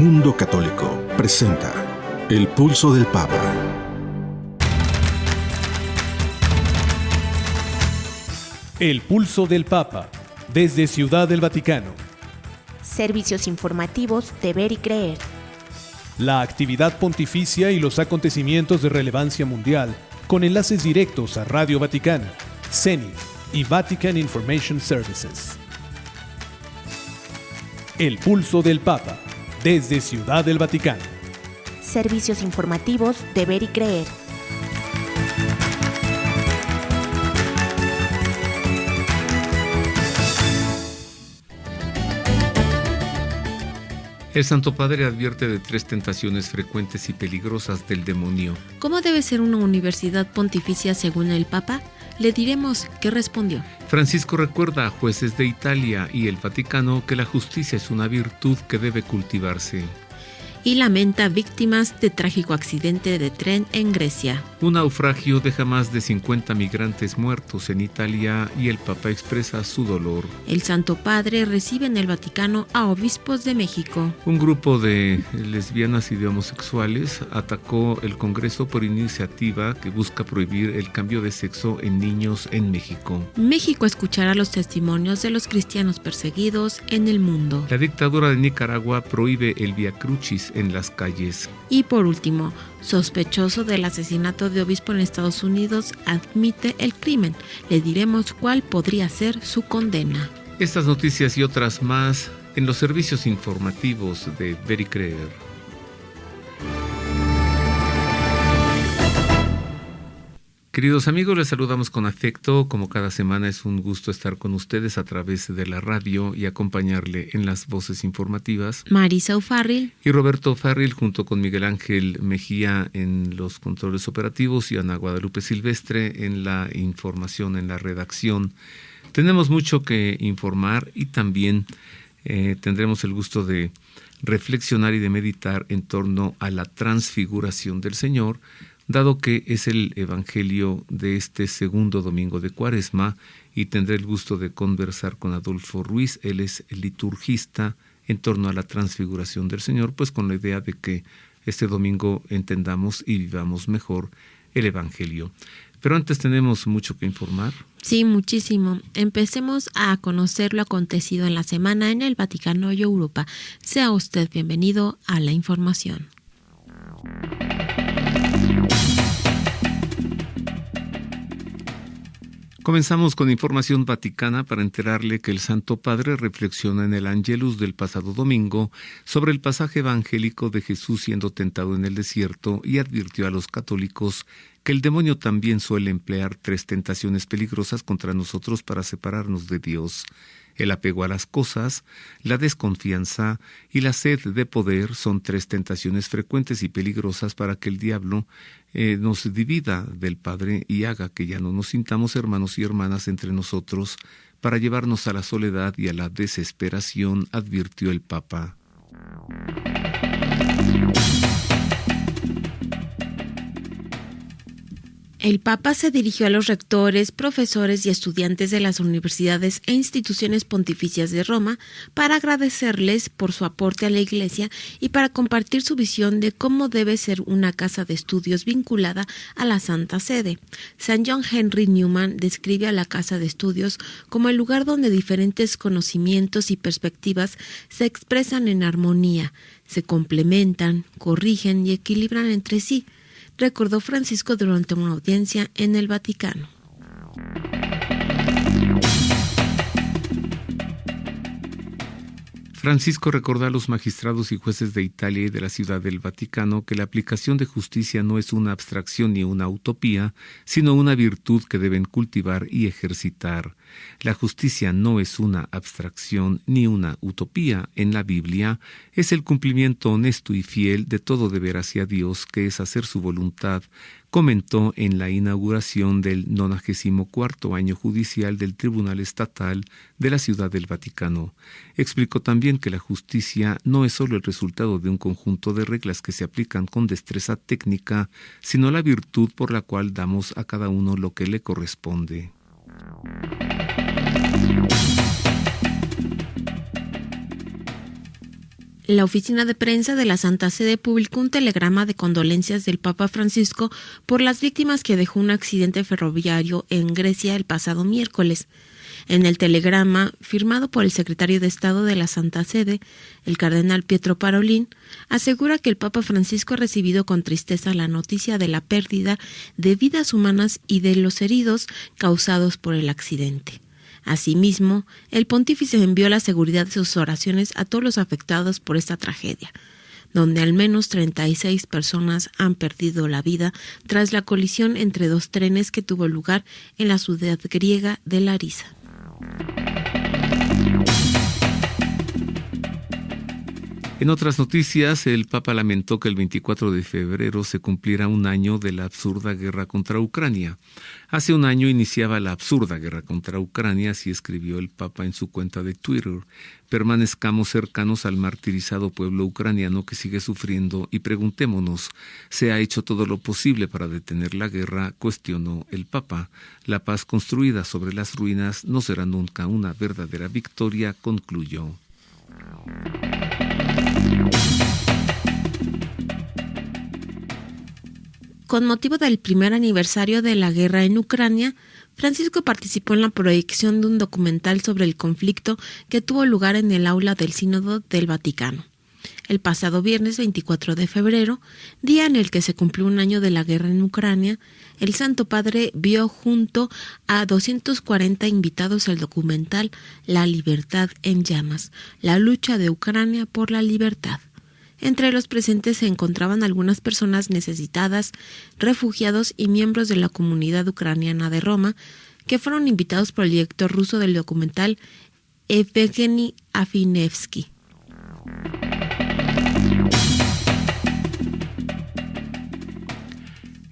Mundo Católico presenta El Pulso del Papa. El Pulso del Papa, desde Ciudad del Vaticano. Servicios informativos de Ver y Creer. La actividad pontificia y los acontecimientos de relevancia mundial, con enlaces directos a Radio Vaticana, CENI y Vatican Information Services. El Pulso del Papa, desde Ciudad del Vaticano. Servicios informativos de Ver y Creer. El Santo Padre advierte de 3 tentaciones frecuentes y peligrosas del demonio. ¿Cómo debe ser una universidad pontificia según el Papa? Le diremos qué respondió. Francisco recuerda a jueces de Italia y el Vaticano que la justicia es una virtud que debe cultivarse. Y lamenta víctimas de trágico accidente de tren en Grecia. Un naufragio deja más de 50 migrantes muertos en Italia y el Papa expresa su dolor. El Santo Padre recibe en el Vaticano a obispos de México. Un grupo de lesbianas y de homosexuales atacó el Congreso por iniciativa que busca prohibir el cambio de sexo en niños en México. México escuchará los testimonios de los cristianos perseguidos en el mundo. La dictadura de Nicaragua prohíbe el Vía Crucis en las calles. Y por último, sospechoso del asesinato de obispo en Estados Unidos admite el crimen. Le diremos cuál podría ser su condena. Estas noticias y otras más en los servicios informativos de Ver y Creer. Queridos amigos, les saludamos con afecto. Como cada semana es un gusto estar con ustedes a través de la radio y acompañarle en las voces informativas. Marisa O'Farrill y Roberto O'Farrill junto con Miguel Ángel Mejía en los controles operativos y Ana Guadalupe Silvestre en la información, en la redacción. Tenemos mucho que informar y también tendremos el gusto de reflexionar y de meditar en torno a la transfiguración del Señor, dado que es el Evangelio de este segundo domingo de Cuaresma, y tendré el gusto de conversar con Adolfo Ruiz. Él es liturgista en torno a la transfiguración del Señor, pues con la idea de que este domingo entendamos y vivamos mejor el Evangelio. Pero antes tenemos mucho que informar. Sí, muchísimo. Empecemos a conocer lo acontecido en la semana en el Vaticano y Europa. Sea usted bienvenido a la información. Comenzamos con información vaticana para enterarle que el Santo Padre reflexiona en el Angelus del pasado domingo sobre el pasaje evangélico de Jesús siendo tentado en el desierto y advirtió a los católicos que el demonio también suele emplear 3 tentaciones peligrosas contra nosotros para separarnos de Dios. El apego a las cosas, la desconfianza y la sed de poder son 3 tentaciones frecuentes y peligrosas para que el diablo nos divida del Padre y haga que ya no nos sintamos hermanos y hermanas entre nosotros, para llevarnos a la soledad y a la desesperación, advirtió el Papa. El Papa se dirigió a los rectores, profesores y estudiantes de las universidades e instituciones pontificias de Roma para agradecerles por su aporte a la Iglesia y para compartir su visión de cómo debe ser una casa de estudios vinculada a la Santa Sede. San John Henry Newman describe a la casa de estudios como el lugar donde diferentes conocimientos y perspectivas se expresan en armonía, se complementan, corrigen y equilibran entre sí, recordó Francisco durante una audiencia en el Vaticano. Francisco recordó a los magistrados y jueces de Italia y de la Ciudad del Vaticano que la aplicación de justicia no es una abstracción ni una utopía, sino una virtud que deben cultivar y ejercitar. La justicia no es una abstracción ni una utopía. En la Biblia es el cumplimiento honesto y fiel de todo deber hacia Dios, que es hacer su voluntad, comentó en la inauguración del 94º año judicial del Tribunal Estatal de la Ciudad del Vaticano. Explicó también que la justicia no es solo el resultado de un conjunto de reglas que se aplican con destreza técnica, sino la virtud por la cual damos a cada uno lo que le corresponde. La oficina de prensa de la Santa Sede publicó un telegrama de condolencias del Papa Francisco por las víctimas que dejó un accidente ferroviario en Grecia el pasado miércoles. En el telegrama, firmado por el secretario de Estado de la Santa Sede, el cardenal Pietro Parolin, asegura que el Papa Francisco ha recibido con tristeza la noticia de la pérdida de vidas humanas y de los heridos causados por el accidente. Asimismo, el pontífice envió la seguridad de sus oraciones a todos los afectados por esta tragedia, donde al menos 36 personas han perdido la vida tras la colisión entre dos trenes que tuvo lugar en la ciudad griega de Larisa. En otras noticias, el Papa lamentó que el 24 de febrero se cumpliera un año de la absurda guerra contra Ucrania. Hace un año iniciaba la absurda guerra contra Ucrania, así escribió el Papa en su cuenta de Twitter. Permanezcamos cercanos al martirizado pueblo ucraniano que sigue sufriendo y preguntémonos, ¿se ha hecho todo lo posible para detener la guerra?, cuestionó el Papa. La paz construida sobre las ruinas no será nunca una verdadera victoria, concluyó. Con motivo del primer aniversario de la guerra en Ucrania, Francisco participó en la proyección de un documental sobre el conflicto que tuvo lugar en el aula del Sínodo del Vaticano. El pasado viernes 24 de febrero, día en el que se cumplió un año de la guerra en Ucrania, el Santo Padre vio junto a 240 invitados el documental La libertad en llamas, la lucha de Ucrania por la libertad. Entre los presentes se encontraban algunas personas necesitadas, refugiados y miembros de la comunidad ucraniana de Roma, que fueron invitados por el director ruso del documental, Evgeny Afinevsky.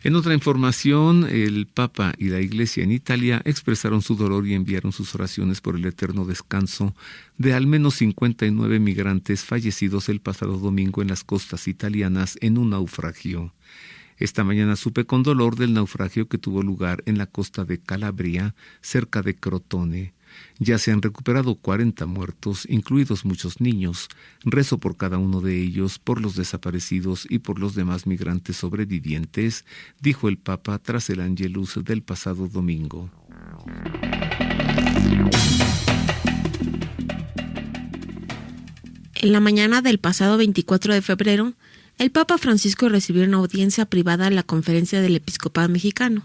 En otra información, el Papa y la Iglesia en Italia expresaron su dolor y enviaron sus oraciones por el eterno descanso de al menos 59 migrantes fallecidos el pasado domingo en las costas italianas en un naufragio. Esta mañana supe con dolor del naufragio que tuvo lugar en la costa de Calabria, cerca de Crotone. Ya se han recuperado 40 muertos, incluidos muchos niños. Rezo por cada uno de ellos, por los desaparecidos y por los demás migrantes sobrevivientes, dijo el Papa tras el Angelus del pasado domingo. En la mañana del pasado 24 de febrero, el Papa Francisco recibió una audiencia privada en la Conferencia del Episcopado Mexicano.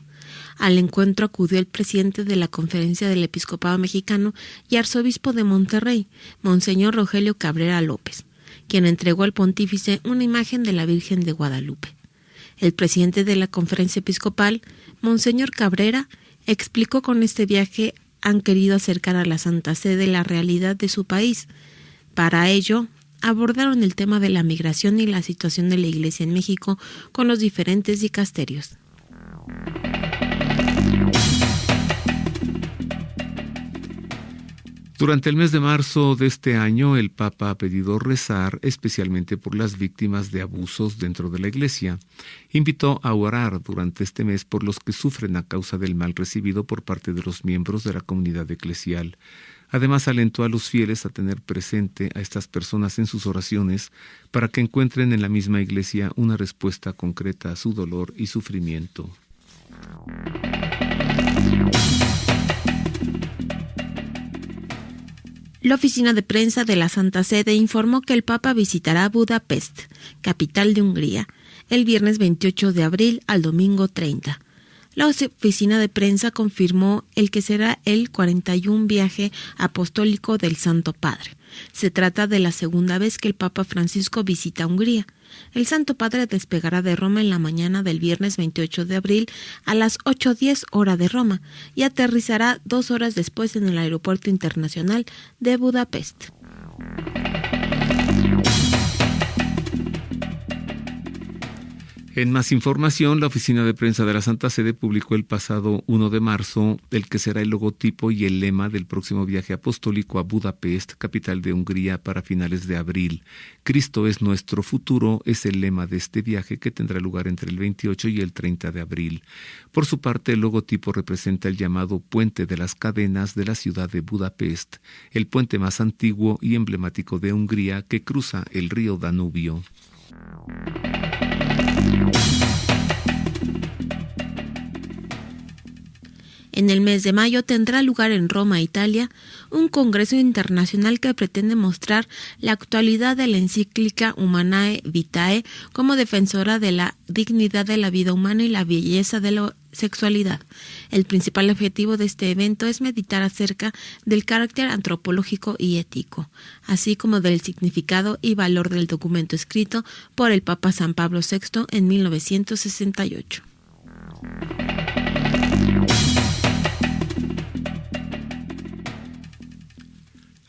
Al encuentro acudió el presidente de la Conferencia del Episcopado Mexicano y arzobispo de Monterrey, Monseñor Rogelio Cabrera López, quien entregó al pontífice una imagen de la Virgen de Guadalupe. El presidente de la Conferencia Episcopal, Monseñor Cabrera, explicó que con este viaje han querido acercar a la Santa Sede la realidad de su país. Para ello, abordaron el tema de la migración y la situación de la Iglesia en México con los diferentes dicasterios. Durante el mes de marzo de este año, el Papa ha pedido rezar especialmente por las víctimas de abusos dentro de la Iglesia. Invitó a orar durante este mes por los que sufren a causa del mal recibido por parte de los miembros de la comunidad eclesial. Además, alentó a los fieles a tener presente a estas personas en sus oraciones para que encuentren en la misma Iglesia una respuesta concreta a su dolor y sufrimiento. La oficina de prensa de la Santa Sede informó que el Papa visitará Budapest, capital de Hungría, el viernes 28 de abril al domingo 30. La oficina de prensa confirmó el que será el 41 viaje apostólico del Santo Padre. Se trata de la segunda vez que el Papa Francisco visita Hungría. El Santo Padre despegará de Roma en la mañana del viernes 28 de abril a las 8:10 hora de Roma y aterrizará 2 horas después en el Aeropuerto Internacional de Budapest. En más información, la Oficina de Prensa de la Santa Sede publicó el pasado 1 de marzo el que será el logotipo y el lema del próximo viaje apostólico a Budapest, capital de Hungría, para finales de abril. Cristo es nuestro futuro es el lema de este viaje, que tendrá lugar entre el 28 y el 30 de abril. Por su parte, el logotipo representa el llamado Puente de las Cadenas de la ciudad de Budapest, el puente más antiguo y emblemático de Hungría que cruza el río Danubio. En el mes de mayo tendrá lugar en Roma, Italia, un congreso internacional que pretende mostrar la actualidad de la encíclica Humanae Vitae como defensora de la dignidad de la vida humana y la belleza de la sexualidad. El principal objetivo de este evento es meditar acerca del carácter antropológico y ético, así como del significado y valor del documento escrito por el Papa San Pablo VI en 1968.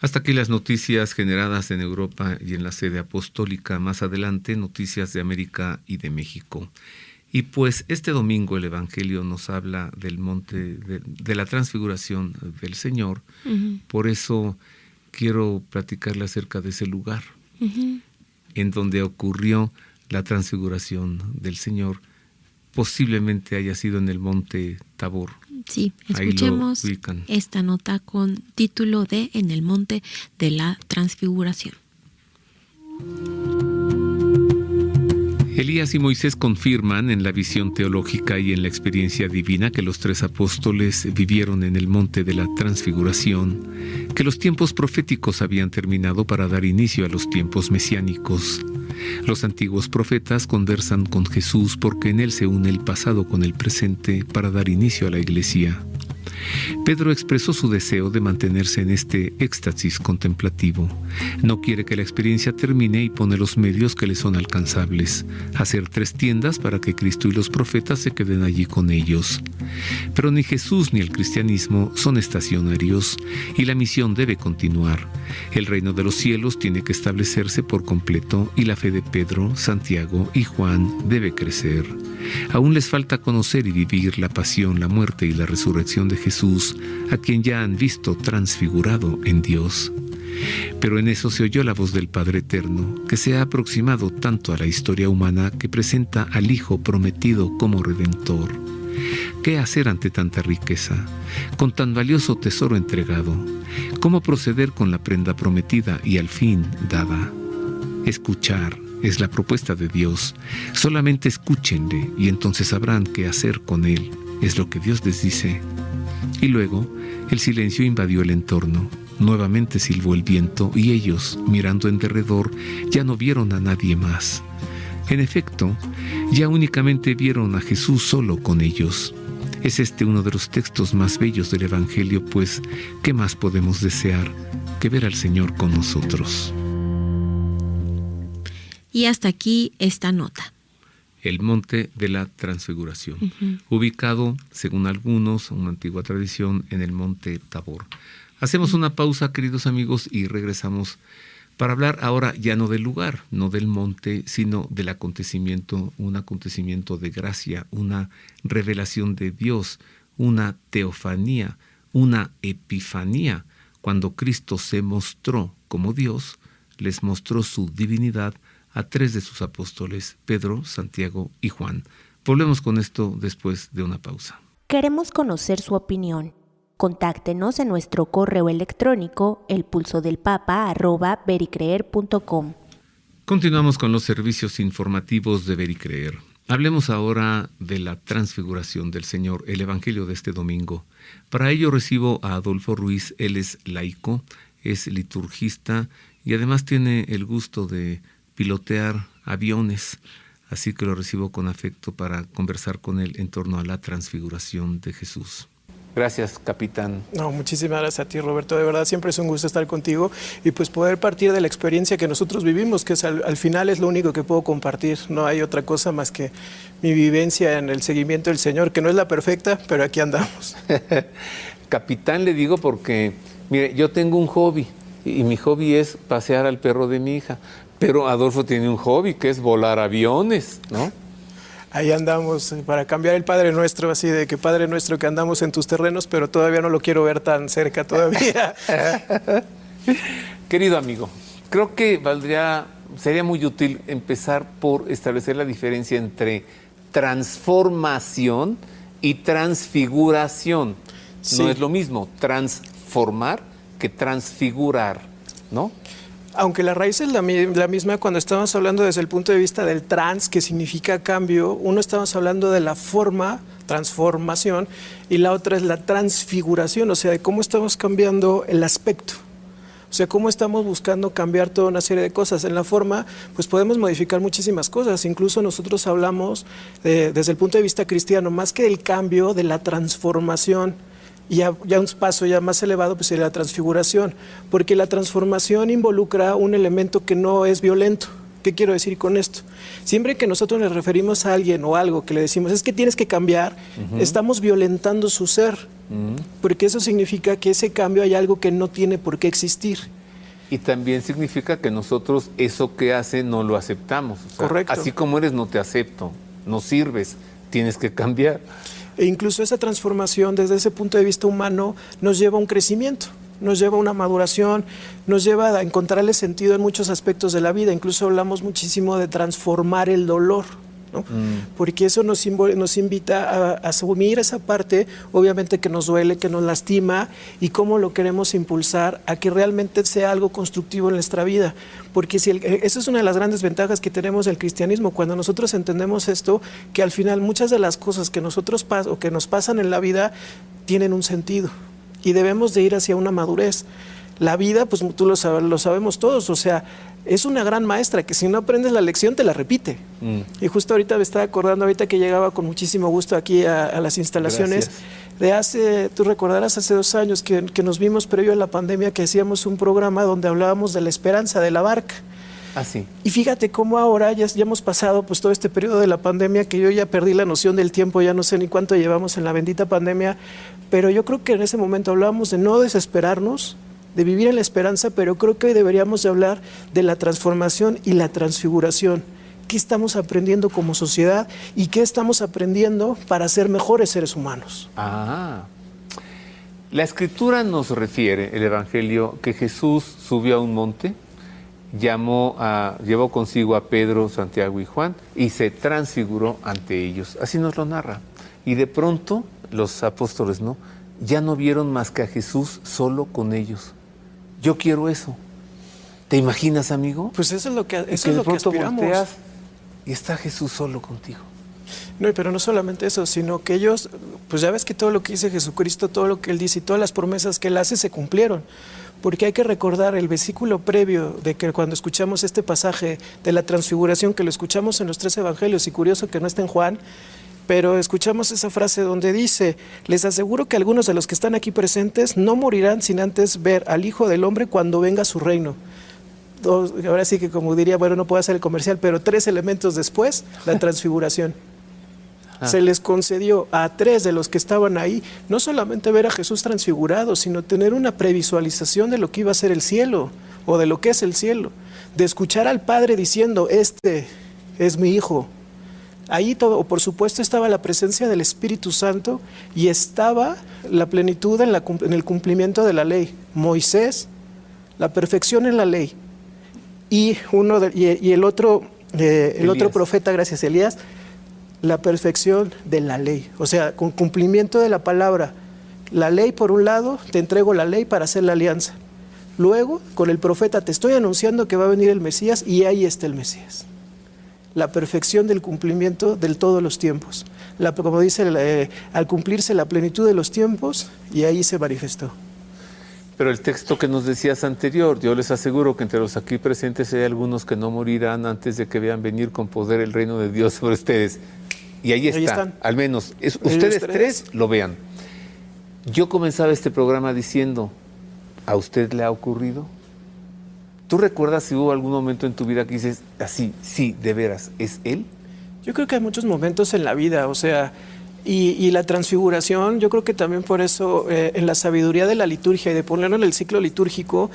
Hasta aquí las noticias generadas en Europa y en la sede apostólica. Más adelante, noticias de América y de México. Y pues este domingo el Evangelio nos habla del monte de la transfiguración del Señor. Uh-huh. Por eso quiero platicarle acerca de ese lugar, uh-huh, en donde ocurrió la transfiguración del Señor. Posiblemente haya sido en el monte Tabor. Sí, escuchemos esta nota con título de En el monte de la transfiguración. Elías y Moisés confirman en la visión teológica y en la experiencia divina que los tres apóstoles vivieron en el monte de la transfiguración, que los tiempos proféticos habían terminado para dar inicio a los tiempos mesiánicos. Los antiguos profetas conversan con Jesús porque en él se une el pasado con el presente para dar inicio a la Iglesia. Pedro expresó su deseo de mantenerse en este éxtasis contemplativo. No quiere que la experiencia termine y pone los medios que le son alcanzables: hacer 3 tiendas para que Cristo y los profetas se queden allí con ellos. Pero ni Jesús ni el cristianismo son estacionarios y la misión debe continuar. El reino de los cielos tiene que establecerse por completo y la fe de Pedro, Santiago y Juan debe crecer. Aún les falta conocer y vivir la pasión, la muerte y la resurrección de Jesús, a quien ya han visto transfigurado en Dios. Pero en eso se oyó la voz del Padre Eterno, que se ha aproximado tanto a la historia humana que presenta al Hijo prometido como Redentor. ¿Qué hacer ante tanta riqueza, con tan valioso tesoro entregado? ¿Cómo proceder con la prenda prometida y al fin dada? Escuchar es la propuesta de Dios. Solamente escúchenle y entonces sabrán qué hacer con él. Es lo que Dios les dice. Y luego el silencio invadió el entorno. Nuevamente silbó el viento y ellos, mirando en derredor, ya no vieron a nadie más. En efecto, ya únicamente vieron a Jesús solo con ellos. Es este uno de los textos más bellos del Evangelio, pues, ¿qué más podemos desear que ver al Señor con nosotros? Y hasta aquí esta nota. El monte de la transfiguración, ubicado, según algunos, una antigua tradición, en el monte Tabor. Hacemos una pausa, queridos amigos, y regresamos para hablar ahora ya no del lugar, no del monte, sino del acontecimiento, un acontecimiento de gracia, una revelación de Dios, una teofanía, una epifanía. Cuando Cristo se mostró como Dios, les mostró su divinidad a 3 de sus apóstoles, Pedro, Santiago y Juan. Volvemos con esto después de una pausa. Queremos conocer su opinión. Contáctenos en nuestro correo electrónico elpulsodelpapa@vericreer.com. Continuamos con los servicios informativos de Ver y Creer. Hablemos ahora de la transfiguración del Señor, el Evangelio de este domingo. Para ello recibo a Adolfo Ruiz. Él es laico, es liturgista y además tiene el gusto de pilotear aviones, así que lo recibo con afecto para conversar con él en torno a la transfiguración de Jesús. Gracias, capitán. No, muchísimas gracias a ti, Roberto. De verdad, siempre es un gusto estar contigo y pues poder partir de la experiencia que nosotros vivimos, que es al final es lo único que puedo compartir. No hay otra cosa más que mi vivencia en el seguimiento del Señor, que no es la perfecta, pero aquí andamos. Capitán le digo porque, mire, yo tengo un hobby y mi hobby es pasear al perro de mi hija, pero Adolfo tiene un hobby que es volar aviones, ¿no? ahí andamos para cambiar el Padre Nuestro, así de que Padre Nuestro que andamos en tus terrenos, pero todavía no lo quiero ver tan cerca todavía. Querido amigo, creo que sería muy útil empezar por establecer la diferencia entre transformación y transfiguración. Sí. No es lo mismo transformar que transfigurar, ¿no? Aunque la raíz es la misma, cuando estamos hablando desde el punto de vista del trans, que significa cambio, uno estamos hablando de la forma, transformación, y la otra es la transfiguración, o sea, de cómo estamos cambiando el aspecto. O sea, cómo estamos buscando cambiar toda una serie de cosas. En la forma, pues podemos modificar muchísimas cosas. Incluso nosotros hablamos, desde el punto de vista cristiano, más que del cambio, de la transformación. Y ya un paso ya más elevado pues sería la transfiguración, porque la transformación involucra un elemento que no es violento. ¿Qué quiero decir con esto? Siempre que nosotros le referimos a alguien o algo que le decimos es que tienes que cambiar, estamos violentando su ser, porque eso significa que ese cambio hay algo que no tiene por qué existir. Y también significa que nosotros eso que hace no lo aceptamos. O sea, correcto. Así como eres no te acepto, no sirves, tienes que cambiar. E incluso esa transformación desde ese punto de vista humano nos lleva a un crecimiento, nos lleva a una maduración, nos lleva a encontrarle sentido en muchos aspectos de la vida. Incluso hablamos muchísimo de transformar el dolor, ¿no? Porque eso nos invita a asumir esa parte, obviamente que nos duele, que nos lastima, y cómo lo queremos impulsar a que realmente sea algo constructivo en nuestra vida. Porque esa es una de las grandes ventajas que tenemos del cristianismo, cuando nosotros entendemos esto, que al final muchas de las cosas que que nos pasan en la vida tienen un sentido y debemos de ir hacia una madurez. La vida, pues tú lo sabemos todos, o sea, es una gran maestra que si no aprendes la lección te la repite. Y justo ahorita me estaba acordando, ahorita que llegaba con muchísimo gusto aquí a las instalaciones, tú recordarás hace 2 años que nos vimos previo a la pandemia, que hacíamos un programa donde hablábamos de la esperanza de la barca. Ah, sí. Y fíjate cómo ahora ya hemos pasado pues todo este periodo de la pandemia, que yo ya perdí la noción del tiempo, ya no sé ni cuánto llevamos en la bendita pandemia, pero yo creo que en ese momento hablábamos de no desesperarnos, de vivir en la esperanza, pero creo que hoy deberíamos de hablar de la transformación y la transfiguración. ¿Qué estamos aprendiendo como sociedad y qué estamos aprendiendo para ser mejores seres humanos? La Escritura nos refiere, el Evangelio, que Jesús subió a un monte, llevó consigo a Pedro, Santiago y Juan y se transfiguró ante ellos. Así nos lo narra. Y de pronto los apóstoles ya no vieron más que a Jesús solo con ellos. Yo quiero eso. ¿Te imaginas, amigo? Pues eso es lo que aspiramos. Volteas y está Jesús solo contigo. No, pero no solamente eso, sino que ellos, pues ya ves que todo lo que dice Jesucristo, todo lo que Él dice y todas las promesas que Él hace se cumplieron. Porque hay que recordar el versículo previo de que cuando escuchamos este pasaje de la transfiguración, que lo escuchamos en los 3 evangelios, y curioso que no está en Juan, pero escuchamos esa frase donde dice: les aseguro que algunos de los que están aquí presentes no morirán sin antes ver al Hijo del Hombre cuando venga a su reino. Ahora sí que, como diría, bueno, no puedo hacer el comercial, pero 3 elementos después, la transfiguración. Se les concedió a 3 de los que estaban ahí no solamente ver a Jesús transfigurado, sino tener una previsualización de lo que iba a ser el cielo, o de lo que es el cielo, de escuchar al Padre diciendo: este es mi Hijo. Ahí por supuesto estaba la presencia del Espíritu Santo y estaba la plenitud en el cumplimiento de la ley. Moisés, la perfección en la ley, y el otro profeta, gracias, Elías, la perfección de la ley. O sea, con cumplimiento de la palabra. La ley por un lado, te entrego la ley para hacer la alianza. Luego, con el profeta, te estoy anunciando que va a venir el Mesías, y ahí está el Mesías. La perfección del cumplimiento de todos los tiempos. Como dice, al cumplirse la plenitud de los tiempos, y ahí se manifestó. Pero el texto que nos decías anterior: yo les aseguro que entre los aquí presentes hay algunos que no morirán antes de que vean venir con poder el reino de Dios sobre ustedes. Y ahí están. Al menos ustedes 3 lo vean. Yo comenzaba este programa diciendo: ¿a usted le ha ocurrido? ¿Tú recuerdas si hubo algún momento en tu vida que dices así, sí, de veras, es Él? Yo creo que hay muchos momentos en la vida, o sea, y la transfiguración, yo creo que también por eso en la sabiduría de la liturgia y de ponerlo en el ciclo litúrgico,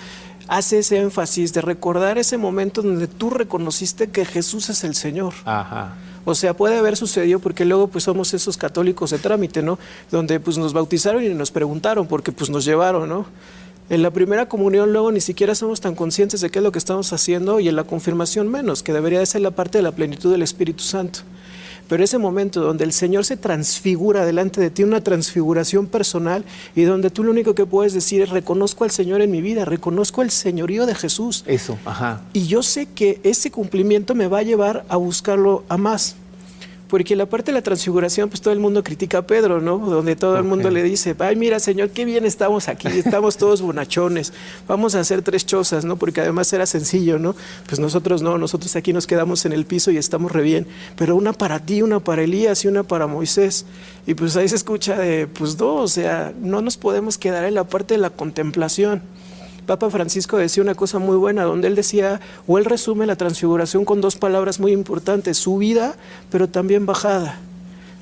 hace ese énfasis de recordar ese momento donde tú reconociste que Jesús es el Señor. Ajá. O sea, puede haber sucedido porque luego pues somos esos católicos de trámite, ¿no? Donde pues nos bautizaron y nos preguntaron porque pues nos llevaron, ¿no? En la primera comunión luego ni siquiera somos tan conscientes de qué es lo que estamos haciendo, y en la confirmación menos, que debería de ser la parte de la plenitud del Espíritu Santo. Pero ese momento donde el Señor se transfigura delante de ti, una transfiguración personal, y donde tú lo único que puedes decir es: reconozco al Señor en mi vida, reconozco el señorío de Jesús. Eso, ajá. Y yo sé que ese cumplimiento me va a llevar a buscarlo a más. Porque la parte de la transfiguración, pues todo el mundo critica a Pedro, ¿no? Donde todo el mundo le dice: ay, mira, Señor, qué bien estamos aquí, estamos todos bonachones, vamos a hacer 3 chozas, ¿no? Porque además era sencillo, ¿no? Pues nosotros no, nosotros aquí nos quedamos en el piso y estamos re bien. Pero una para ti, una para Elías y una para Moisés. Y pues ahí se escucha de, pues no, o sea, no nos podemos quedar en la parte de la contemplación. Papa Francisco decía una cosa muy buena, donde él decía, o él resume la transfiguración con 2 palabras muy importantes: subida, pero también bajada.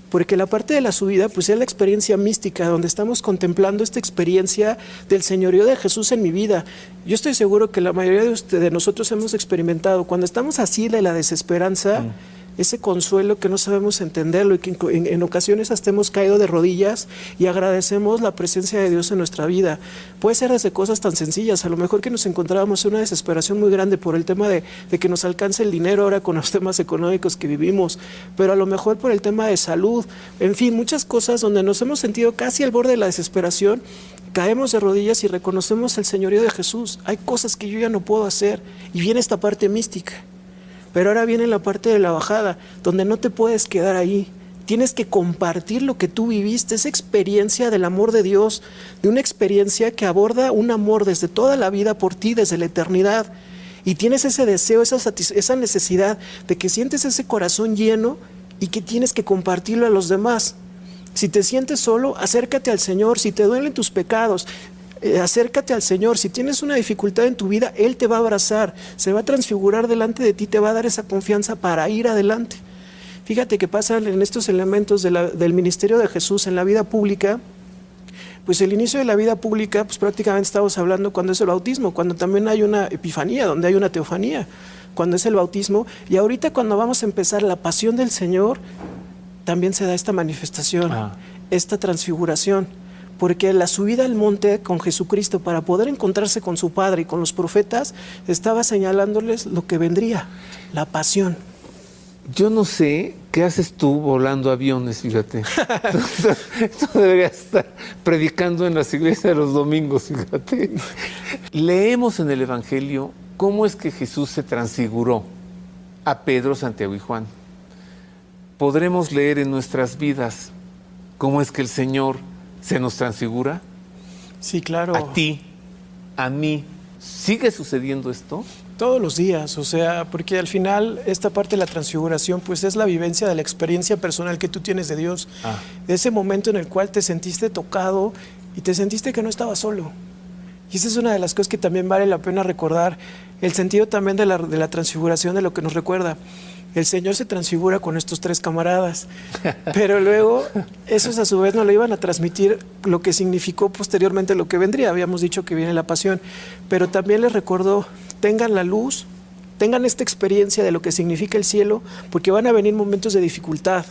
Porque la parte de la subida, pues es la experiencia mística, donde estamos contemplando esta experiencia del señorío de Jesús en mi vida. Yo estoy seguro que la mayoría de nosotros hemos experimentado, cuando estamos así de la desesperanza, ese consuelo que no sabemos entenderlo, y que en ocasiones hasta hemos caído de rodillas y agradecemos la presencia de Dios en nuestra vida. Puede ser desde cosas tan sencillas, a lo mejor que nos encontrábamos en una desesperación muy grande por el tema de que nos alcance el dinero ahora con los temas económicos que vivimos, pero a lo mejor por el tema de salud, en fin, muchas cosas donde nos hemos sentido casi al borde de la desesperación. Caemos de rodillas y reconocemos el señorío de Jesús. Hay cosas que yo ya no puedo hacer, y viene esta parte mística. Pero ahora viene la parte de la bajada, donde no te puedes quedar ahí. Tienes que compartir lo que tú viviste, esa experiencia del amor de Dios, de una experiencia que aborda un amor desde toda la vida por ti, desde la eternidad. Y tienes ese deseo, esa necesidad de que sientes ese corazón lleno y que tienes que compartirlo a los demás. Si te sientes solo, acércate al Señor. Si te duelen tus pecados, acércate al Señor. Si tienes una dificultad en tu vida, Él te va a abrazar, se va a transfigurar delante de ti, te va a dar esa confianza para ir adelante. Fíjate que pasan en estos elementos del ministerio de Jesús en la vida pública. Pues el inicio de la vida pública, pues prácticamente estamos hablando cuando es el bautismo, cuando también hay una epifanía, donde hay una teofanía, cuando es el bautismo. Y ahorita, cuando vamos a empezar la pasión del Señor, también se da esta manifestación, esta transfiguración. Porque la subida al monte con Jesucristo, para poder encontrarse con su Padre y con los profetas, estaba señalándoles lo que vendría, la pasión. Yo no sé qué haces tú volando aviones, fíjate. Tú deberías estar predicando en las iglesias los domingos, fíjate. Leemos en el Evangelio cómo es que Jesús se transfiguró a Pedro, Santiago y Juan. Podremos leer en nuestras vidas cómo es que el Señor se nos transfigura. Sí, claro. A ti, a mí. ¿Sigue sucediendo esto? Todos los días, o sea, porque al final esta parte de la transfiguración pues es la vivencia de la experiencia personal que tú tienes de Dios, de ese momento en el cual te sentiste tocado y te sentiste que no estabas solo. Y esa es una de las cosas que también vale la pena recordar, el sentido también de la transfiguración, de lo que nos recuerda. El Señor se transfigura con estos 3 camaradas, pero luego esos a su vez no le iban a transmitir lo que significó posteriormente lo que vendría. Habíamos dicho que viene la pasión, pero también les recordó: tengan la luz, tengan esta experiencia de lo que significa el cielo, porque van a venir momentos de dificultad.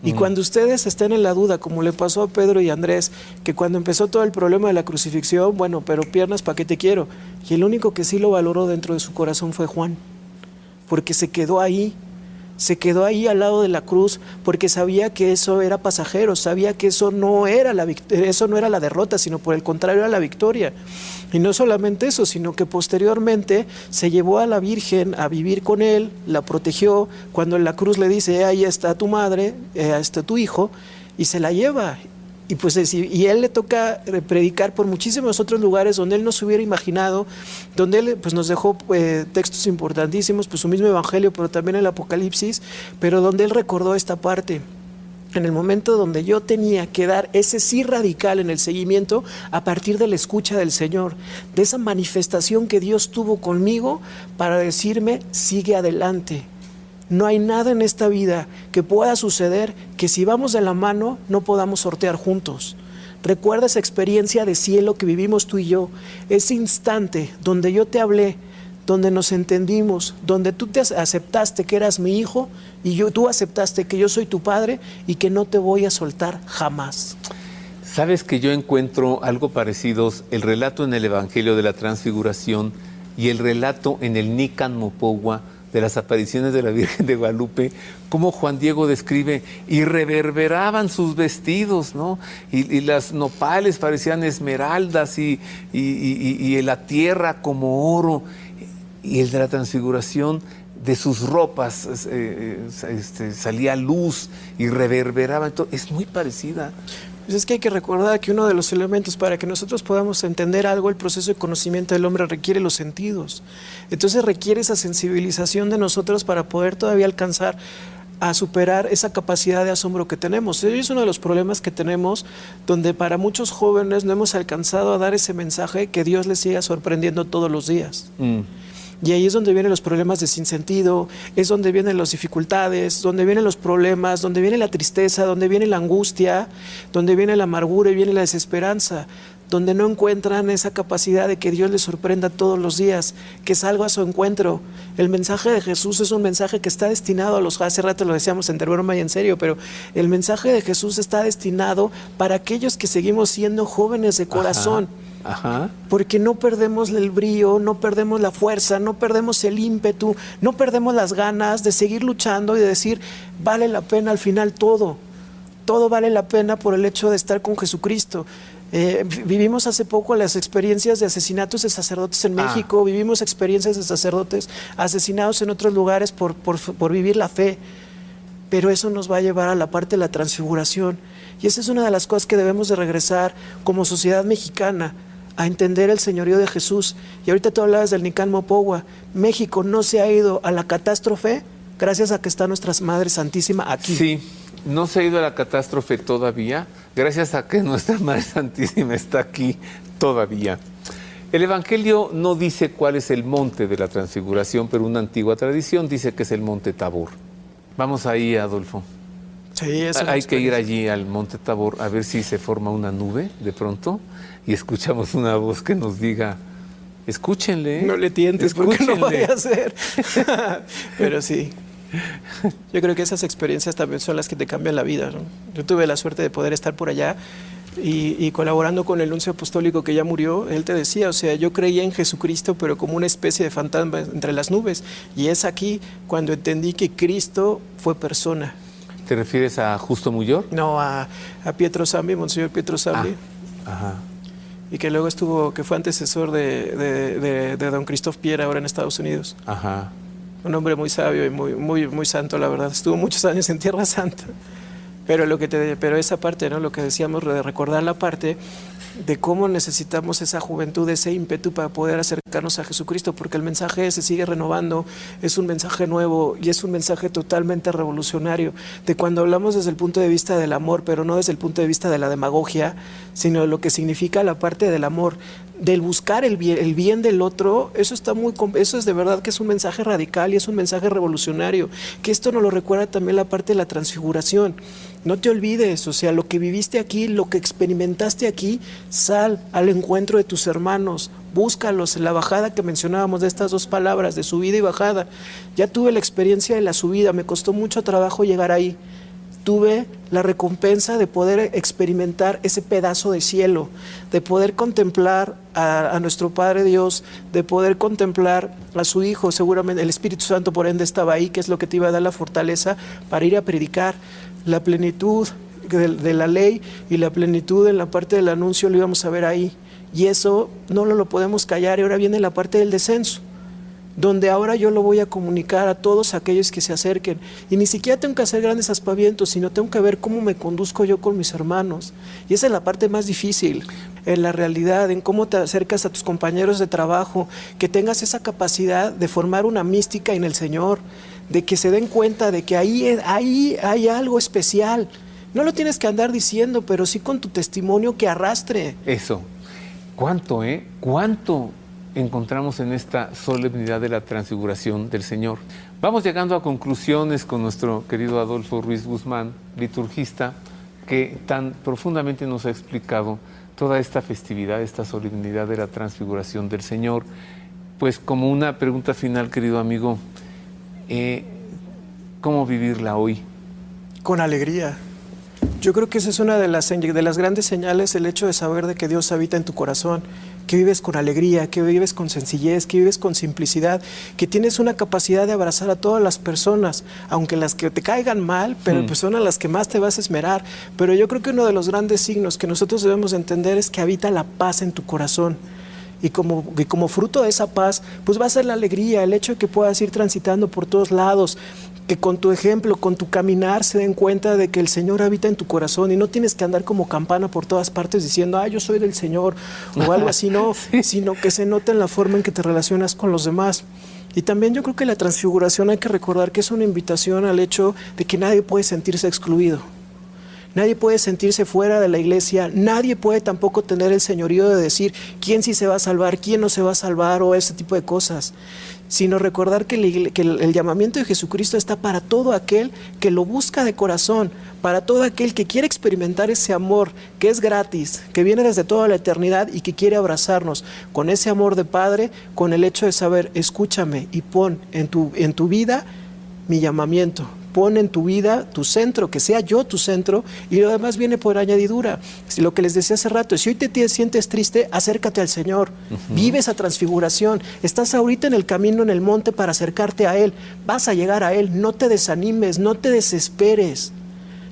Y cuando ustedes estén en la duda, como le pasó a Pedro y Andrés, que cuando empezó todo el problema de la crucifixión, bueno, pero piernas, ¿para qué te quiero? Y el único que sí lo valoró dentro de su corazón fue Juan, porque se quedó ahí al lado de la cruz, porque sabía que eso era pasajero, sabía que eso no era la derrota, sino por el contrario era la victoria. Y no solamente eso, sino que posteriormente se llevó a la Virgen a vivir con él, la protegió. Cuando en la cruz le dice: ahí está tu madre, ahí está tu hijo, y se la lleva. Y pues y él le toca predicar por muchísimos otros lugares donde él no se hubiera imaginado, donde él pues nos dejó textos importantísimos, pues su mismo evangelio, pero también el Apocalipsis, pero donde él recordó esta parte. En el momento donde yo tenía que dar ese sí radical en el seguimiento a partir de la escucha del Señor, de esa manifestación que Dios tuvo conmigo para decirme: sigue adelante. No hay nada en esta vida que pueda suceder que si vamos de la mano no podamos sortear juntos. Recuerda esa experiencia de cielo que vivimos tú y yo, ese instante donde yo te hablé donde nos entendimos, donde tú te aceptaste que eras mi hijo y tú aceptaste que yo soy tu padre y que no te voy a soltar jamás. ¿Sabes que yo encuentro algo parecidos el relato en el Evangelio de la Transfiguración y el relato en el Nican Mopogua de las apariciones de la Virgen de Guadalupe? Como Juan Diego describe, y reverberaban sus vestidos, ¿no? Y las nopales parecían esmeraldas y la tierra como oro. Y el de la Transfiguración, de sus ropas salía luz y reverberaba. Entonces, es muy parecida. Pues es que hay que recordar que uno de los elementos para que nosotros podamos entender algo, el proceso de conocimiento del hombre requiere los sentidos. Entonces requiere esa sensibilización de nosotros para poder todavía alcanzar a superar esa capacidad de asombro que tenemos. Es uno de los problemas que tenemos, donde para muchos jóvenes no hemos alcanzado a dar ese mensaje que Dios les siga sorprendiendo todos los días. Y ahí es donde vienen los problemas de sinsentido, es donde vienen las dificultades, donde vienen los problemas, donde viene la tristeza, donde viene la angustia, donde viene la amargura y viene la desesperanza, donde no encuentran esa capacidad de que Dios les sorprenda todos los días, que salga a su encuentro. El mensaje de Jesús es un mensaje que está destinado a los, hace rato lo decíamos entre broma y en serio, pero el mensaje de Jesús está destinado para aquellos que seguimos siendo jóvenes de corazón. Ajá. Porque no perdemos el brillo, no perdemos la fuerza, no perdemos el ímpetu, no perdemos las ganas de seguir luchando y de decir, vale la pena al final todo vale la pena por el hecho de estar con Jesucristo. Vivimos hace poco las experiencias de asesinatos de sacerdotes en México, vivimos experiencias de sacerdotes asesinados en otros lugares por vivir la fe, pero eso nos va a llevar a la parte de la transfiguración, y esa es una de las cosas que debemos de regresar como sociedad mexicana, a entender el señorío de Jesús. Y ahorita tú hablabas del Nican Mopogua. México no se ha ido a la catástrofe gracias a que está nuestra Madre Santísima aquí. Sí, no se ha ido a la catástrofe todavía, gracias a que nuestra Madre Santísima está aquí todavía. El Evangelio no dice cuál es el monte de la Transfiguración, pero una antigua tradición dice que es el monte Tabor. Vamos ahí, Adolfo. Sí, hay que ir allí al monte Tabor a ver si se forma una nube de pronto y escuchamos una voz que nos diga, escúchenle. No le tientes porque no vaya a ser. Pero sí. Yo creo que esas experiencias también son las que te cambian la vida, ¿no? Yo tuve la suerte de poder estar por allá y colaborando con el nuncio apostólico que ya murió. Él te decía, o sea, yo creía en Jesucristo, pero como una especie de fantasma entre las nubes. Y es aquí cuando entendí que Cristo fue persona. ¿Te refieres a Justo Muyor? No, a Pietro Zambi, Monseñor Pietro Zambi. Ajá. Y que luego que fue antecesor de don Christophe Pierre ahora en Estados Unidos. Ajá. Un hombre muy sabio y muy santo, la verdad. Estuvo muchos años en Tierra Santa. Pero esa parte, ¿no? Lo que decíamos, de recordar la parte de cómo necesitamos esa juventud, ese ímpetu para poder acercarnos a Jesucristo, porque el mensaje se sigue renovando, es un mensaje nuevo y es un mensaje totalmente revolucionario, de cuando hablamos desde el punto de vista del amor, pero no desde el punto de vista de la demagogia, sino de lo que significa la parte del amor, del buscar el bien del otro. Eso es de verdad que es un mensaje radical y es un mensaje revolucionario, que esto nos lo recuerda también la parte de la transfiguración. No te olvides, o sea, lo que viviste aquí, lo que experimentaste aquí, sal al encuentro de tus hermanos, búscalos en la bajada que mencionábamos de estas dos palabras, de subida y bajada. Ya tuve la experiencia de la subida, me costó mucho trabajo llegar ahí. Tuve la recompensa de poder experimentar ese pedazo de cielo, de poder contemplar a nuestro Padre Dios, de poder contemplar a su Hijo. Seguramente el Espíritu Santo por ende estaba ahí, que es lo que te iba a dar la fortaleza para ir a predicar. La plenitud de la ley y la plenitud en la parte del anuncio lo íbamos a ver ahí. Y eso no lo podemos callar. Y ahora viene la parte del descenso, donde ahora yo lo voy a comunicar a todos aquellos que se acerquen. Y ni siquiera tengo que hacer grandes aspavientos, sino tengo que ver cómo me conduzco yo con mis hermanos. Y esa es la parte más difícil, en la realidad, en cómo te acercas a tus compañeros de trabajo, que tengas esa capacidad de formar una mística en el Señor, de que se den cuenta de que ahí hay algo especial. No lo tienes que andar diciendo, pero sí con tu testimonio que arrastre. Eso. ¿Cuánto, ¿Cuánto encontramos en esta solemnidad de la transfiguración del Señor? Vamos llegando a conclusiones con nuestro querido Adolfo Ruiz Guzmán, liturgista, que tan profundamente nos ha explicado toda esta festividad, esta solemnidad de la transfiguración del Señor. Pues como una pregunta final, querido amigo, ¿cómo vivirla hoy? Con alegría. Yo creo que esa es una de las grandes señales, el hecho de saber de que Dios habita en tu corazón, que vives con alegría, que vives con sencillez, que vives con simplicidad, que tienes una capacidad de abrazar a todas las personas, aunque las que te caigan mal, pero pues son a las que más te vas a esmerar. Pero yo creo que uno de los grandes signos que nosotros debemos entender es que habita la paz en tu corazón. Y como fruto de esa paz, pues va a ser la alegría, el hecho de que puedas ir transitando por todos lados, que con tu ejemplo, con tu caminar se den cuenta de que el Señor habita en tu corazón y no tienes que andar como campana por todas partes diciendo, yo soy del Señor o algo así, no, sí. Sino que se note en la forma en que te relacionas con los demás. Y también yo creo que la transfiguración hay que recordar que es una invitación al hecho de que nadie puede sentirse excluido. Nadie puede sentirse fuera de la iglesia, nadie puede tampoco tener el señorío de decir quién sí se va a salvar, quién no se va a salvar o ese tipo de cosas, sino recordar que el llamamiento de Jesucristo está para todo aquel que lo busca de corazón, para todo aquel que quiere experimentar ese amor que es gratis, que viene desde toda la eternidad y que quiere abrazarnos con ese amor de Padre, con el hecho de saber, escúchame y pon en tu vida mi llamamiento. Pon en tu vida tu centro, que sea yo tu centro, y lo demás viene por añadidura. Lo que les decía hace rato, si hoy te sientes triste, acércate al Señor, vive esa transfiguración, estás ahorita en el camino, en el monte para acercarte a Él, vas a llegar a Él, no te desanimes, no te desesperes.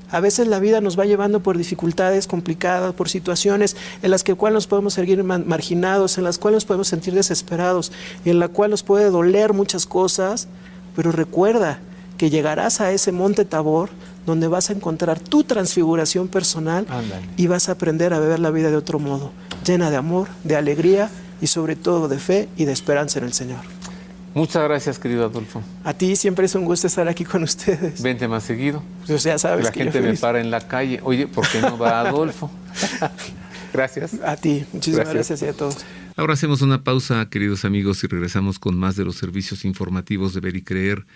A veces la vida nos va llevando por dificultades complicadas, por situaciones en las que nos podemos seguir marginados, en las cuales nos podemos sentir desesperados, y en la cual nos puede doler muchas cosas, pero recuerda que llegarás a ese monte Tabor donde vas a encontrar tu transfiguración personal. Ándale. Y vas a aprender a ver la vida de otro modo, llena de amor, de alegría y sobre todo de fe y de esperanza en el Señor. Muchas gracias, querido Adolfo. A ti siempre es un gusto estar aquí con ustedes. Vente más seguido. Pues ya sabes la que gente me para en la calle. Oye, ¿por qué no va Adolfo? Gracias. A ti, muchísimas gracias y a todos. Ahora hacemos una pausa, queridos amigos, y regresamos con más de los servicios informativos de Ver y Creer.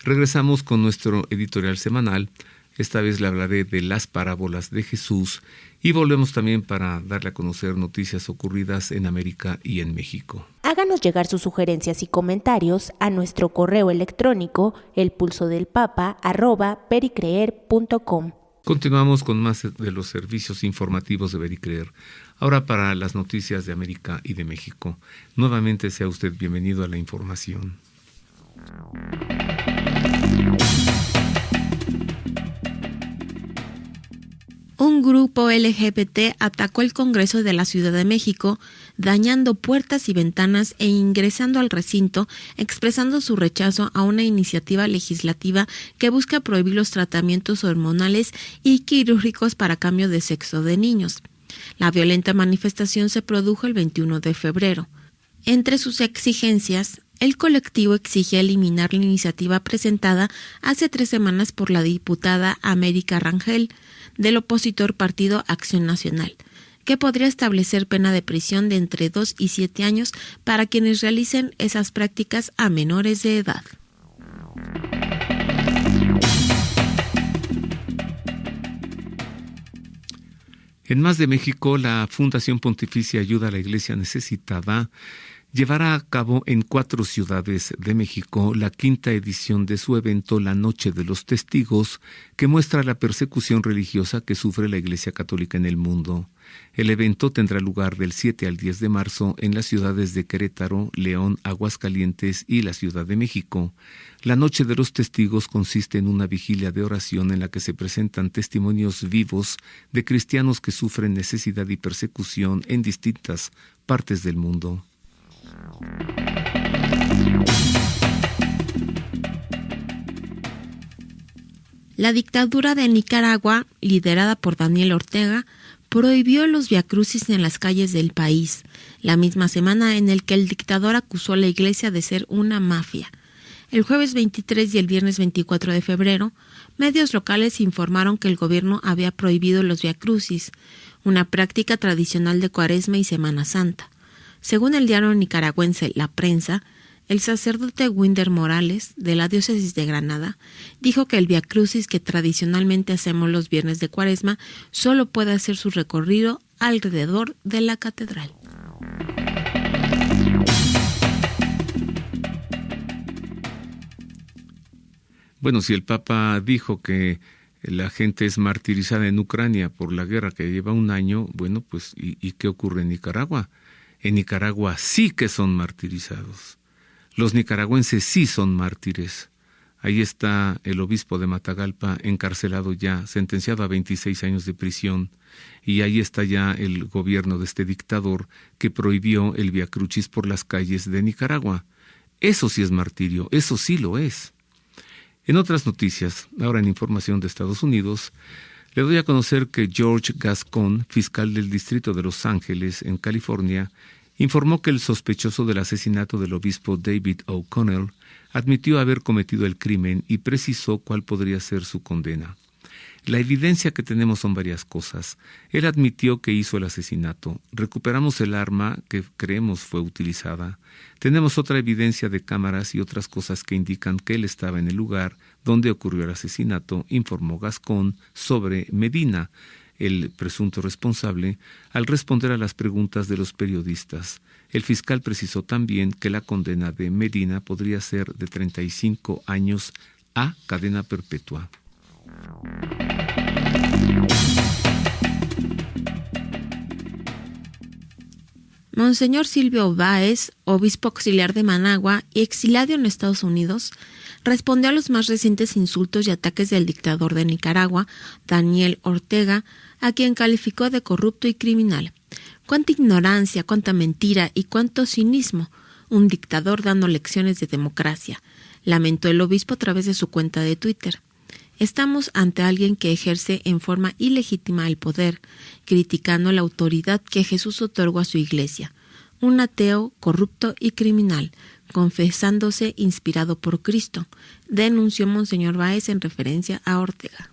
Regresamos con nuestro editorial semanal. Esta vez le hablaré de las parábolas de Jesús y volvemos también para darle a conocer noticias ocurridas en América y en México. Háganos llegar sus sugerencias y comentarios a nuestro correo electrónico elpulsodelpapa@vericreer.com. Continuamos con más de los servicios informativos de Ver y Creer. Ahora para las noticias de América y de México. Nuevamente sea usted bienvenido a la información. Un grupo LGBT atacó el Congreso de la Ciudad de México, dañando puertas y ventanas e ingresando al recinto, expresando su rechazo a una iniciativa legislativa que busca prohibir los tratamientos hormonales y quirúrgicos para cambio de sexo de niños. La violenta manifestación se produjo el 21 de febrero. Entre sus exigencias, el colectivo exige eliminar la iniciativa presentada hace 3 semanas por la diputada América Rangel, del opositor Partido Acción Nacional, que podría establecer pena de prisión de entre 2 y 7 años para quienes realicen esas prácticas a menores de edad. En más de México, la Fundación Pontificia Ayuda a la Iglesia Necesitada llevará a cabo en 4 ciudades de México la 5ª edición de su evento La Noche de los Testigos, que muestra la persecución religiosa que sufre la Iglesia Católica en el mundo. El evento tendrá lugar del 7 al 10 de marzo en las ciudades de Querétaro, León, Aguascalientes y la Ciudad de México. La Noche de los Testigos consiste en una vigilia de oración en la que se presentan testimonios vivos de cristianos que sufren necesidad y persecución en distintas partes del mundo. La dictadura de Nicaragua, liderada por Daniel Ortega, prohibió los viacrucis en las calles del país, la misma semana en el que el dictador acusó a la iglesia de ser una mafia. El jueves 23 y el viernes 24 de febrero, medios locales informaron que el gobierno había prohibido los viacrucis, una práctica tradicional de Cuaresma y Semana Santa. Según el diario nicaragüense La Prensa, el sacerdote Winder Morales, de la diócesis de Granada, dijo que el viacrucis que tradicionalmente hacemos los viernes de Cuaresma solo puede hacer su recorrido alrededor de la catedral. Bueno, si el Papa dijo que la gente es martirizada en Ucrania por la guerra que lleva un año, bueno, pues ¿y qué ocurre en Nicaragua? En Nicaragua sí que son martirizados. Los nicaragüenses sí son mártires. Ahí está el obispo de Matagalpa encarcelado ya, sentenciado a 26 años de prisión. Y ahí está ya el gobierno de este dictador que prohibió el viacrucis por las calles de Nicaragua. Eso sí es martirio, eso sí lo es. En otras noticias, ahora en información de Estados Unidos, le doy a conocer que George Gascon, fiscal del Distrito de Los Ángeles, en California, informó que el sospechoso del asesinato del obispo David O'Connell admitió haber cometido el crimen y precisó cuál podría ser su condena. La evidencia que tenemos son varias cosas. Él admitió que hizo el asesinato. Recuperamos el arma que creemos fue utilizada. Tenemos otra evidencia de cámaras y otras cosas que indican que él estaba en el lugar donde ocurrió el asesinato, informó Gascon sobre Medina, el presunto responsable, al responder a las preguntas de los periodistas. El fiscal precisó también que la condena de Medina podría ser de 35 años a cadena perpetua. Monseñor Silvio Báez, obispo auxiliar de Managua y exiliado en Estados Unidos, respondió a los más recientes insultos y ataques del dictador de Nicaragua, Daniel Ortega, a quien calificó de corrupto y criminal. Cuánta ignorancia, cuánta mentira y cuánto cinismo. Un dictador dando lecciones de democracia, lamentó el obispo a través de su cuenta de Twitter. Estamos ante alguien que ejerce en forma ilegítima el poder, criticando la autoridad que Jesús otorgó a su iglesia. Un ateo, corrupto y criminal, confesándose inspirado por Cristo, denunció Monseñor Báez en referencia a Ortega.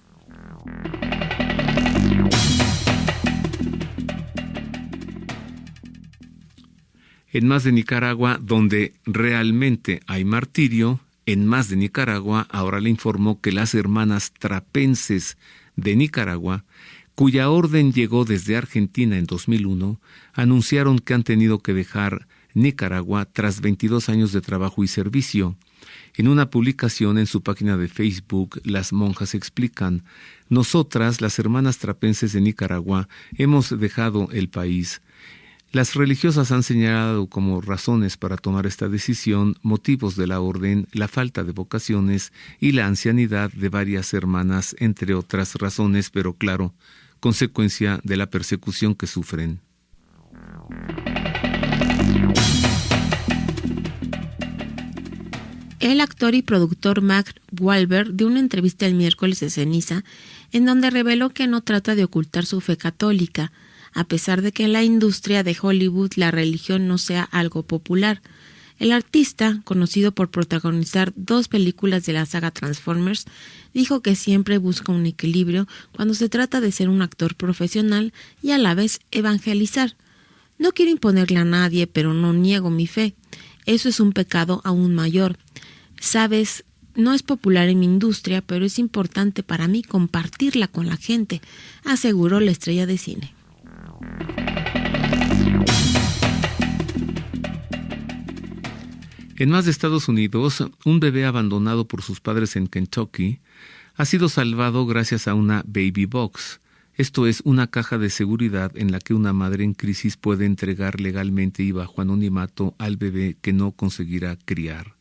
En más de Nicaragua, donde realmente hay martirio, en más de Nicaragua, ahora le informó que las hermanas trapenses de Nicaragua, cuya orden llegó desde Argentina en 2001, anunciaron que han tenido que dejar Nicaragua tras 22 años de trabajo y servicio. En una publicación en su página de Facebook, las monjas explican: nosotras, las hermanas trapenses de Nicaragua, hemos dejado el país. Las religiosas han señalado como razones para tomar esta decisión motivos de la orden, la falta de vocaciones y la ancianidad de varias hermanas, entre otras razones, pero claro, consecuencia de la persecución que sufren. El actor y productor Mark Wahlberg dio una entrevista el miércoles de ceniza, en donde reveló que no trata de ocultar su fe católica, a pesar de que en la industria de Hollywood la religión no sea algo popular. El artista, conocido por protagonizar 2 películas de la saga Transformers, dijo que siempre busca un equilibrio cuando se trata de ser un actor profesional y a la vez evangelizar. No quiero imponerle a nadie, pero no niego mi fe. Eso es un pecado aún mayor. Sabes, no es popular en mi industria, pero es importante para mí compartirla con la gente, aseguró la estrella de cine. En más de Estados Unidos, un bebé abandonado por sus padres en Kentucky ha sido salvado gracias a una baby box. Esto es una caja de seguridad en la que una madre en crisis puede entregar legalmente y bajo anonimato al bebé que no conseguirá criar.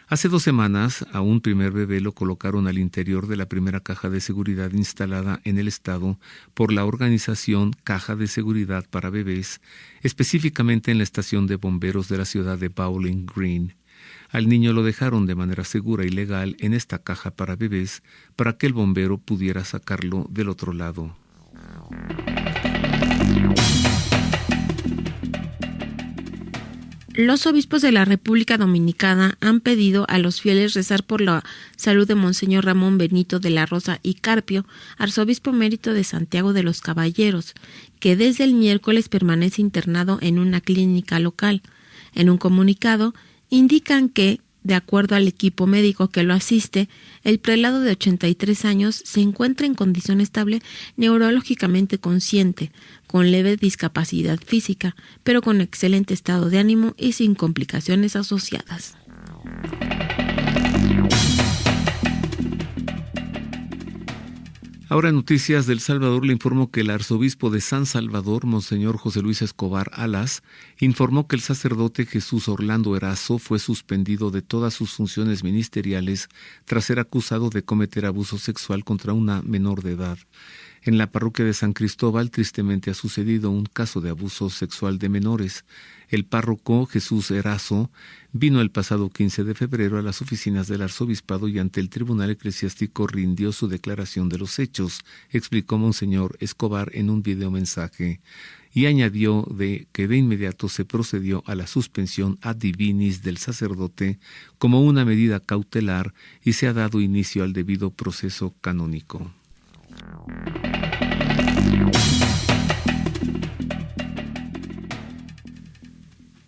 Hace 2 semanas, a un primer bebé lo colocaron al interior de la primera caja de seguridad instalada en el estado por la organización Caja de Seguridad para Bebés, específicamente en la estación de bomberos de la ciudad de Bowling Green. Al niño lo dejaron de manera segura y legal en esta caja para bebés para que el bombero pudiera sacarlo del otro lado. Los obispos de la República Dominicana han pedido a los fieles rezar por la salud de Monseñor Ramón Benito de la Rosa y Carpio, arzobispo emérito de Santiago de los Caballeros, que desde el miércoles permanece internado en una clínica local. En un comunicado, indican que, de acuerdo al equipo médico que lo asiste, el prelado de 83 años se encuentra en condición estable neurológicamente consciente, con leve discapacidad física, pero con excelente estado de ánimo y sin complicaciones asociadas. Ahora en Noticias del Salvador le informo que el arzobispo de San Salvador, Monseñor José Luis Escobar Alas, informó que el sacerdote Jesús Orlando Erazo fue suspendido de todas sus funciones ministeriales tras ser acusado de cometer abuso sexual contra una menor de edad. En la parroquia de San Cristóbal tristemente ha sucedido un caso de abuso sexual de menores. El párroco Jesús Erazo vino el pasado 15 de febrero a las oficinas del arzobispado y ante el tribunal eclesiástico rindió su declaración de los hechos, explicó Monseñor Escobar en un videomensaje, y añadió que de inmediato se procedió a la suspensión ad divinis del sacerdote como una medida cautelar y se ha dado inicio al debido proceso canónico.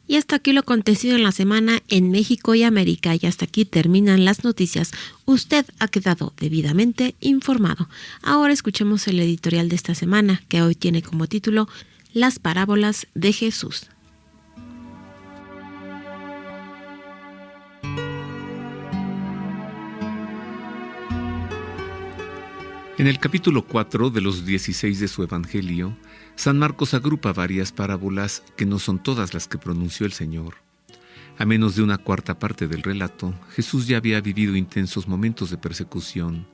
Y hasta aquí lo acontecido en la semana en México y América. Y hasta aquí terminan las noticias. Usted ha quedado debidamente informado. Ahora escuchemos el editorial de esta semana, que hoy tiene como título Las parábolas de Jesús. En el capítulo 4 de los 16 de su Evangelio, San Marcos agrupa varias parábolas que no son todas las que pronunció el Señor. A menos de una cuarta parte del relato, Jesús ya había vivido intensos momentos de persecución.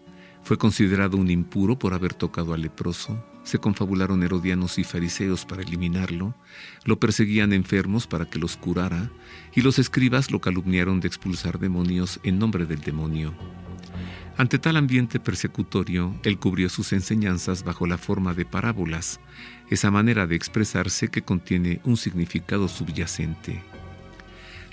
Fue considerado un impuro por haber tocado al leproso, se confabularon herodianos y fariseos para eliminarlo, lo perseguían enfermos para que los curara, y los escribas lo calumniaron de expulsar demonios en nombre del demonio. Ante tal ambiente persecutorio, él cubrió sus enseñanzas bajo la forma de parábolas, esa manera de expresarse que contiene un significado subyacente.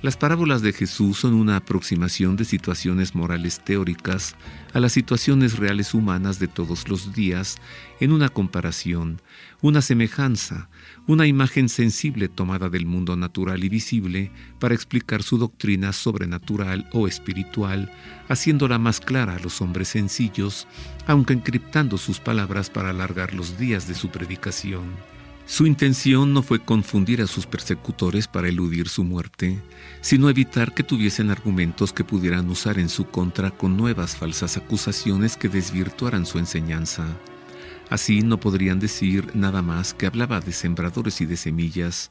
Las parábolas de Jesús son una aproximación de situaciones morales teóricas a las situaciones reales humanas de todos los días en una comparación, una semejanza, una imagen sensible tomada del mundo natural y visible para explicar su doctrina sobrenatural o espiritual, haciéndola más clara a los hombres sencillos, aunque encriptando sus palabras para alargar los días de su predicación. Su intención no fue confundir a sus persecutores para eludir su muerte, sino evitar que tuviesen argumentos que pudieran usar en su contra con nuevas falsas acusaciones que desvirtuaran su enseñanza. Así no podrían decir nada más que hablaba de sembradores y de semillas.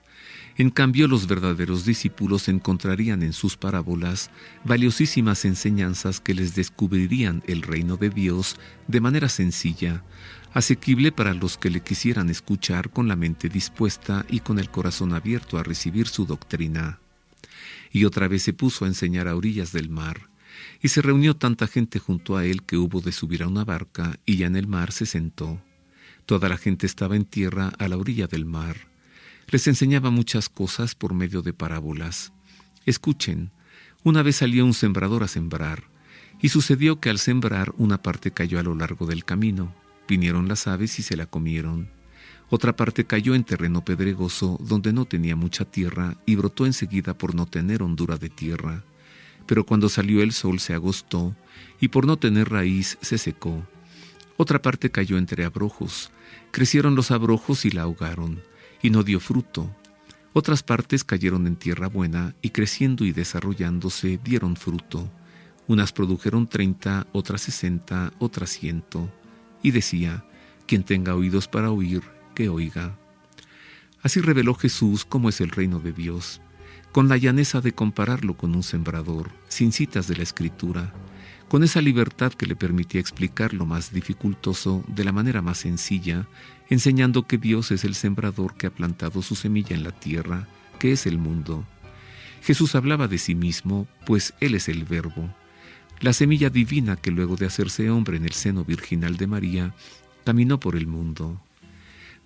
En cambio, los verdaderos discípulos encontrarían en sus parábolas valiosísimas enseñanzas que les descubrirían el reino de Dios de manera sencilla, asequible para los que le quisieran escuchar con la mente dispuesta y con el corazón abierto a recibir su doctrina. Y otra vez se puso a enseñar a orillas del mar, y se reunió tanta gente junto a él que hubo de subir a una barca, y ya en el mar se sentó. Toda la gente estaba en tierra a la orilla del mar. Les enseñaba muchas cosas por medio de parábolas. Escuchen, una vez salió un sembrador a sembrar, y sucedió que al sembrar una parte cayó a lo largo del camino. Vinieron las aves y se la comieron. Otra parte cayó en terreno pedregoso, donde no tenía mucha tierra, y brotó enseguida por no tener hondura de tierra. Pero cuando salió el sol se agostó, y por no tener raíz se secó. Otra parte cayó entre abrojos. Crecieron los abrojos y la ahogaron, y no dio fruto. Otras partes cayeron en tierra buena, y creciendo y desarrollándose dieron fruto. Unas produjeron 30, otras 60, otras 100. Y decía, quien tenga oídos para oír, que oiga. Así reveló Jesús cómo es el reino de Dios, con la llaneza de compararlo con un sembrador, sin citas de la Escritura, con esa libertad que le permitía explicar lo más dificultoso de la manera más sencilla, enseñando que Dios es el sembrador que ha plantado su semilla en la tierra, que es el mundo. Jesús hablaba de sí mismo, pues Él es el Verbo, la semilla divina que luego de hacerse hombre en el seno virginal de María, caminó por el mundo.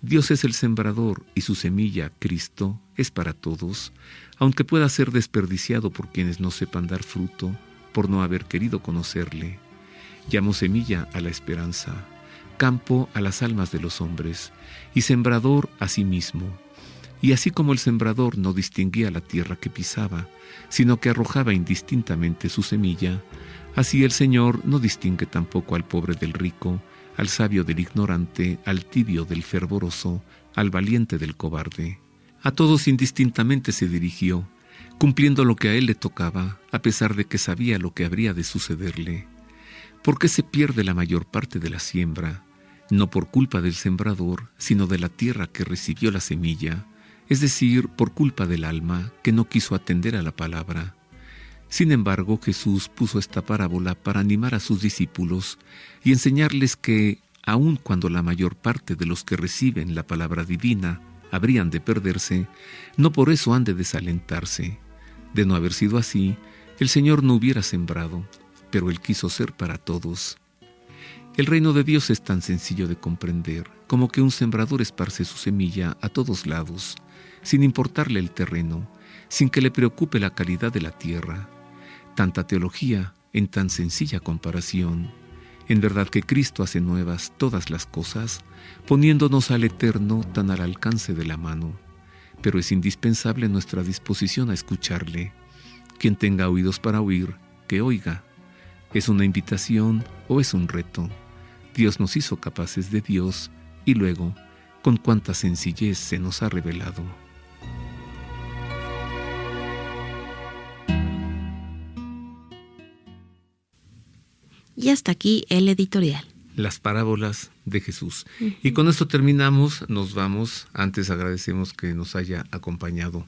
Dios es el sembrador y su semilla, Cristo, es para todos, aunque pueda ser desperdiciado por quienes no sepan dar fruto, por no haber querido conocerle. Llamó semilla a la esperanza, campo a las almas de los hombres, y sembrador a sí mismo. Y así como el sembrador no distinguía la tierra que pisaba, sino que arrojaba indistintamente su semilla, así el Señor no distingue tampoco al pobre del rico, al sabio del ignorante, al tibio del fervoroso, al valiente del cobarde. A todos indistintamente se dirigió, cumpliendo lo que a él le tocaba, a pesar de que sabía lo que habría de sucederle. ¿Por qué se pierde la mayor parte de la siembra? no por culpa del sembrador, sino de la tierra que recibió la semilla, es decir, por culpa del alma que no quiso atender a la palabra. Sin embargo, Jesús puso esta parábola para animar a sus discípulos y enseñarles que, aun cuando la mayor parte de los que reciben la palabra divina habrían de perderse, no por eso han de desalentarse. De no haber sido así, el Señor no hubiera sembrado, pero Él quiso ser para todos. El reino de Dios es tan sencillo de comprender como que un sembrador esparce su semilla a todos lados, sin importarle el terreno, sin que le preocupe la calidad de la tierra. Tanta teología en tan sencilla comparación. En verdad que Cristo hace nuevas todas las cosas, poniéndonos al Eterno tan al alcance de la mano. Pero es indispensable nuestra disposición a escucharle. Quien tenga oídos para oír, que oiga. ¿Es una invitación o es un reto? Dios nos hizo capaces de Dios y luego, con cuánta sencillez se nos ha revelado. Y hasta aquí el editorial. Las parábolas de Jesús. Y con esto terminamos, nos vamos. Antes agradecemos que nos haya acompañado.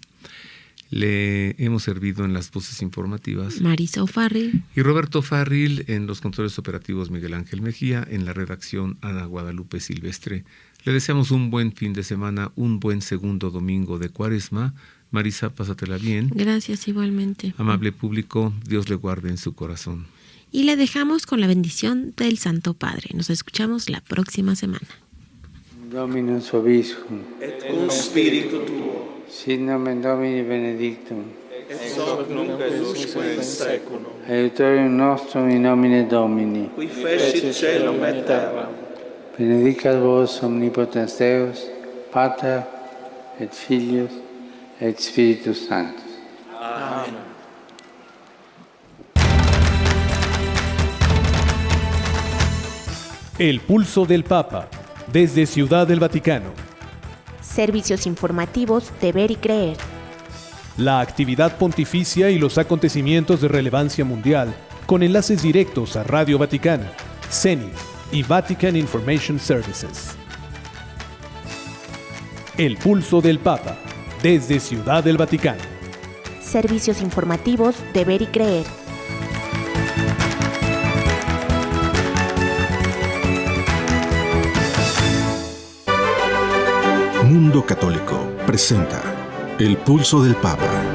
Le hemos servido en las voces informativas Marisa O'Farrill y Roberto Farril, en los controles operativos Miguel Ángel Mejía, en la redacción Ana Guadalupe Silvestre. Le deseamos un buen fin de semana, un buen segundo domingo de Cuaresma. Marisa, pásatela bien. Gracias, igualmente. Amable público, Dios le guarde en su corazón. Y le dejamos con la bendición del Santo Padre. Nos escuchamos la próxima semana. Dominus vobiscum. Et cum spiritu tuo. Sit nomen Domini benedictum. Et hoc nunc et usque in saeculum. Aiutorium nostrum in nomine Domini. Qui fecit caelum et terram. Benedicat vos omnipotens Deus, Pater et Filius et Spiritus Sanctus. Amen. El pulso del Papa, desde Ciudad del Vaticano. Servicios informativos de Ver y Creer. La actividad pontificia y los acontecimientos de relevancia mundial, con enlaces directos a Radio Vaticana, Zenith y Vatican Information Services. El pulso del Papa, desde Ciudad del Vaticano. Servicios informativos de Ver y Creer. Mundo Católico presenta El Pulso del Papa.